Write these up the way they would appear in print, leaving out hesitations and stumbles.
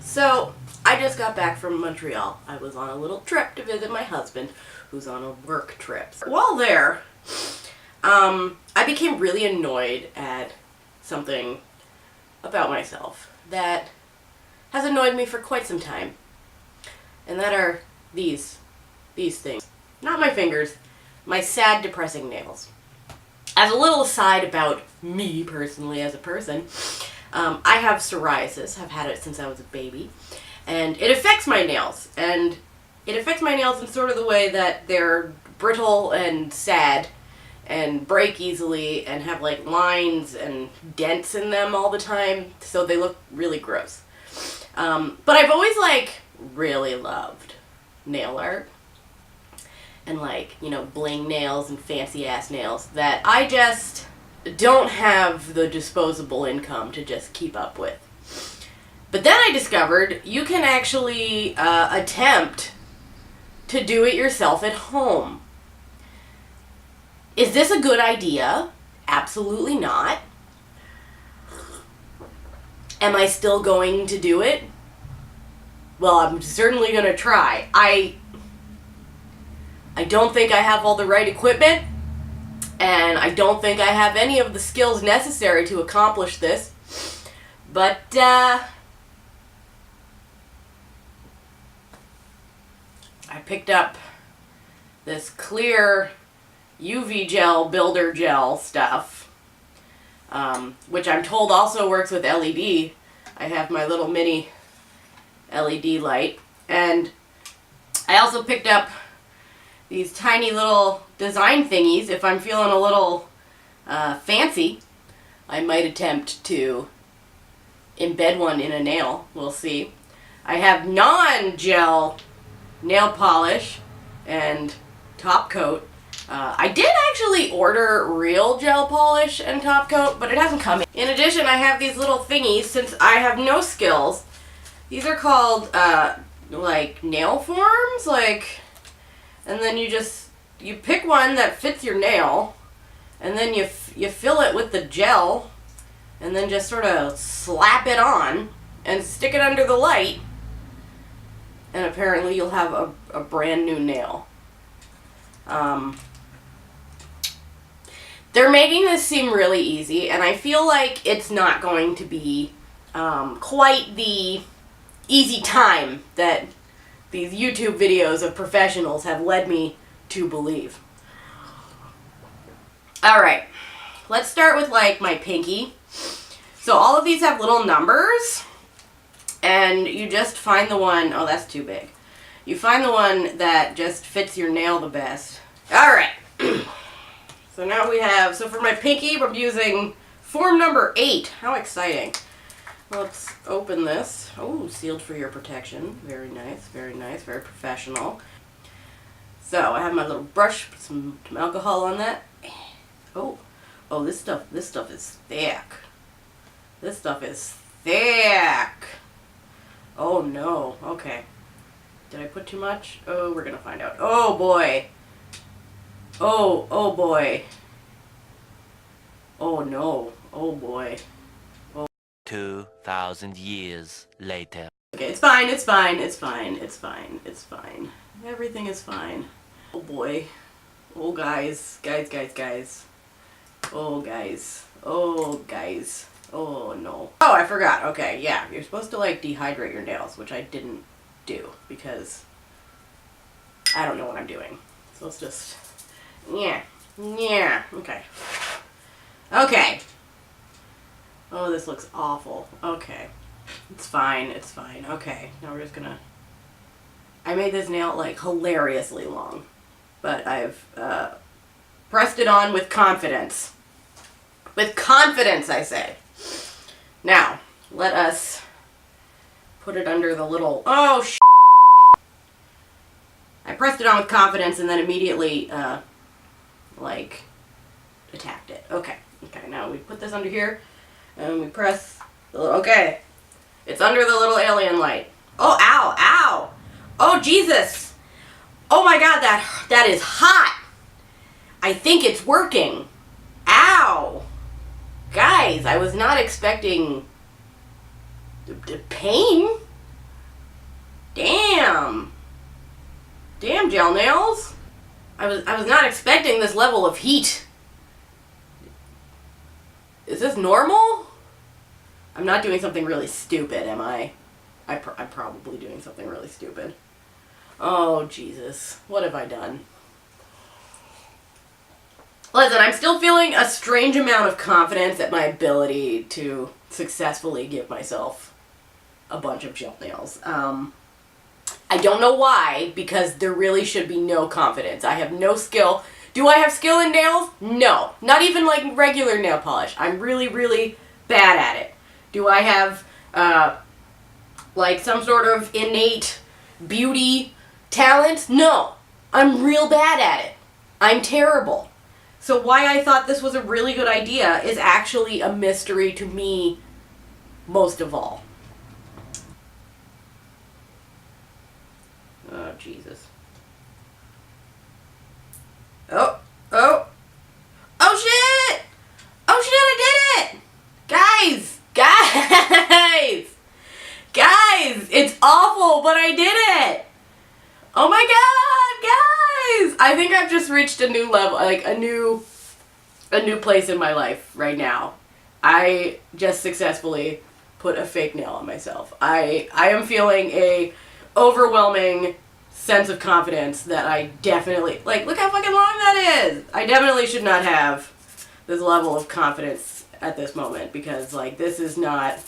So, I just got back from Montreal. I was on a little trip to visit my husband, who's on a work trip. While there, I became really annoyed at something about myself that has annoyed me for quite some time. And that are these things. Not my fingers, my sad, depressing nails. As a little aside about me personally as a person, I have psoriasis. I've had it since I was a baby. And it affects my nails. And it affects my nails in sort of the way that they're brittle and sad and break easily and have like lines and dents in them all the time. So they look really gross. But I've always really loved nail art. And bling nails and fancy ass nails that I just don't have the disposable income to just keep up with. But then I discovered you can actually attempt to do it yourself at home. Is this a good idea? Absolutely not. Am I still going to do it? Well, I'm certainly going to try. I don't think I have all the right equipment, and I don't think I have any of the skills necessary to accomplish this, but I picked up this clear UV gel, builder gel stuff, which I'm told also works with LED. I have my little mini LED light, and I also picked up these tiny little design thingies. If I'm feeling a little fancy, I might attempt to embed one in a nail. We'll see. I have non-gel nail polish and top coat. I did actually order real gel polish and top coat, but it hasn't come in. In addition, I have these little thingies since I have no skills. These are called nail forms, and then you pick one that fits your nail, and then you fill it with the gel, and then just sort of slap it on and stick it under the light, and apparently you'll have a brand new nail. They're making this seem really easy, and I feel like it's not going to be quite the easy time that these YouTube videos of professionals have led me to believe. Alright, let's start with my pinky. So all of these have little numbers, and you just find the one, oh that's too big. You find the one that just fits your nail the best. Alright, so now we have, so for my pinky I'm using form number 8. How exciting. Let's open this. Oh, sealed for your protection. Very nice, very professional. So I have my little brush, put some alcohol on that. Oh, this stuff is thick. This stuff is thick. Oh no, okay. Did I put too much? Oh, we're gonna find out. Oh boy. Oh boy. Oh no, oh boy. 2,000 years later. Okay, it's fine. Everything is fine. Oh boy. Oh guys. Oh guys. Oh no. Oh, I forgot. Okay, yeah. You're supposed to dehydrate your nails, which I didn't do because I don't know what I'm doing. So let's just, yeah. Okay. Oh, this looks awful. Okay. It's fine. Okay, now we're just gonna... I made this nail, hilariously long. But I've, pressed it on with confidence. With confidence, I say. Now, let us put it under the little... Oh, I pressed it on with confidence and then immediately, attacked it. Okay, now we put this under here. And we press the little, okay. It's under the little alien light. Oh, ow. Oh, Jesus. Oh my God, that is hot. I think it's working. Ow. Guys, I was not expecting pain. nails? I was not expecting this level of heat. Is this normal? I'm not doing something really stupid, am I? I'm probably doing something really stupid. Oh, Jesus. What have I done? Listen, I'm still feeling a strange amount of confidence at my ability to successfully give myself a bunch of gel nails. I don't know why, because there really should be no confidence. I have no skill. Do I have skill in nails? No. Not even like regular nail polish. I'm really, really bad at it. Do I have, like some sort of innate beauty talent? No. I'm real bad at it. I'm terrible. So why I thought this was a really good idea is actually a mystery to me most of all. Oh, Jesus. Oh, oh. Oh, shit! Oh, shit, I did it! Guys! Guys! Guys! It's awful, but I did it! Oh my god, guys! I think I've just reached a new level, like a new place in my life right now. I just successfully put a fake nail on myself. I am feeling a overwhelming sense of confidence that I definitely, like, look how fucking long that is! I definitely should not have this level of confidence at this moment because, like, this is not...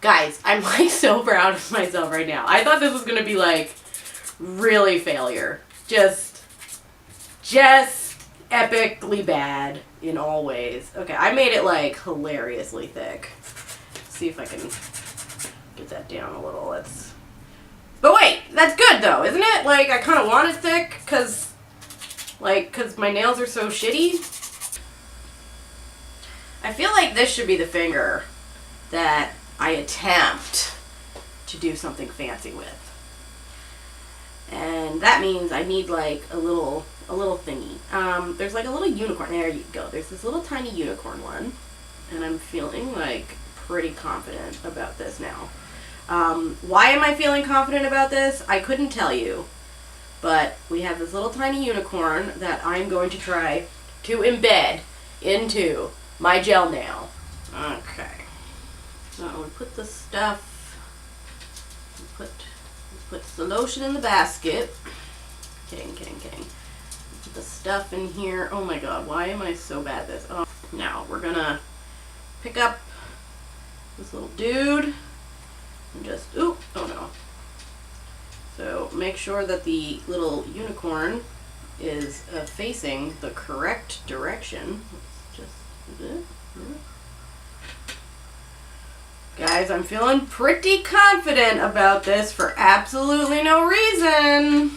Guys, I'm, like, so proud of myself right now. I thought this was gonna be, like, really failure. Just epically bad in all ways. Okay, I made it, like, hilariously thick. Let's see if I can get that down a little. But wait, that's good though, isn't it? Like, I kind of want it thick because my nails are so shitty. I feel like this should be the finger that I attempt to do something fancy with. And that means I need like a little thingy. There's like a little unicorn. There you go. There's this little tiny unicorn one. And I'm feeling like pretty confident about this now. Why am I feeling confident about this? I couldn't tell you. But we have this little tiny unicorn that I'm going to try to embed into my gel nail. Okay. So we put the stuff, put the lotion in the basket. Kidding. Put the stuff in here. Oh my god, why am I so bad at this? Oh, now we're gonna pick up this little dude and just, oh no. So make sure that the little unicorn is facing the correct direction. Let's just, guys, I'm feeling pretty confident about this for absolutely no reason.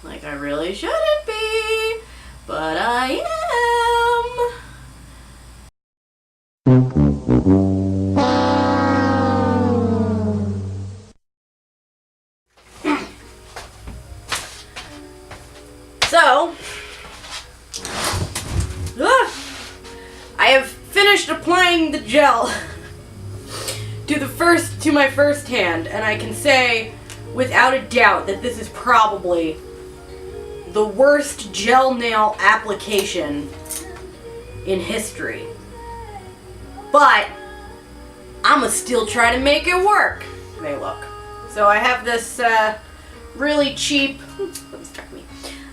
Like I really shouldn't be, but I am. So, I have finished applying the gel to my first hand, and I can say without a doubt that this is probably the worst gel nail application in history. But I'ma still try to make it work. They look. So I have this really cheap.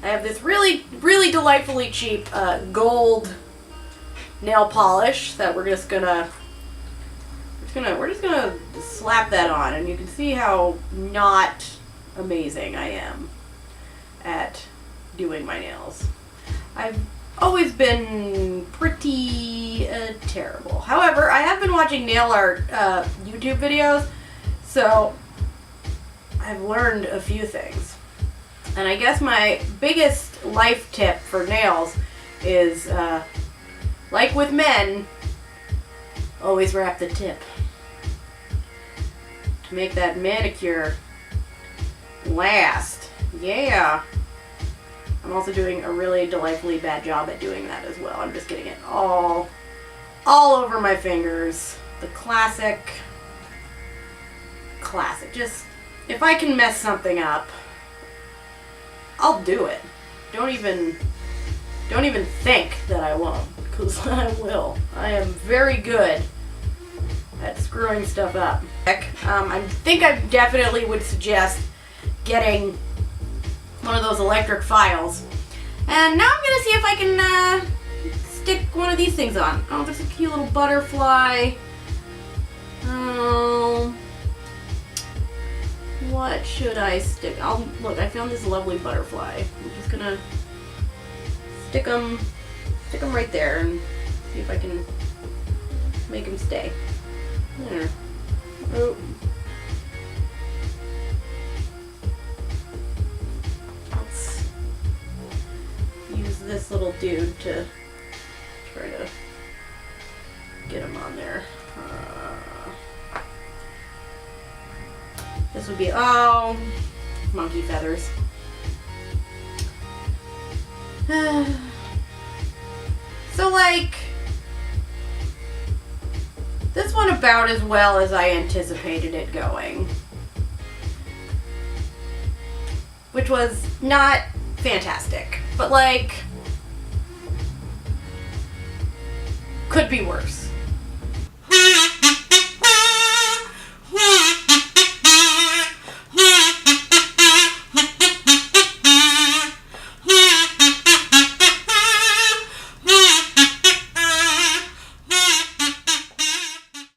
I have this really, really delightfully cheap gold nail polish that we're just gonna slap that on, and you can see how not amazing I am at doing my nails. I've always been pretty terrible. However, I have been watching nail art YouTube videos, so I've learned a few things. And I guess my biggest life tip for nails is, like with men, always wrap the tip. To make that manicure last. Yeah. I'm also doing a really delightfully bad job at doing that as well. I'm just getting it all over my fingers. The classic. Just, if I can mess something up, I'll do it. Don't even think that I won't, because I will. I am very good at screwing stuff up. I think I definitely would suggest getting one of those electric files. And now I'm gonna see if I can stick one of these things on. Oh, there's a cute little butterfly. Oh, what should I stick? Oh, look, I found this lovely butterfly. I'm just gonna stick them right there and see if I can make them stay. There. Oh. Let's use this little dude to try to get him on there. This would be, oh, monkey feathers. So, like, this went about as well as I anticipated it going, which was not fantastic, but, like, could be worse.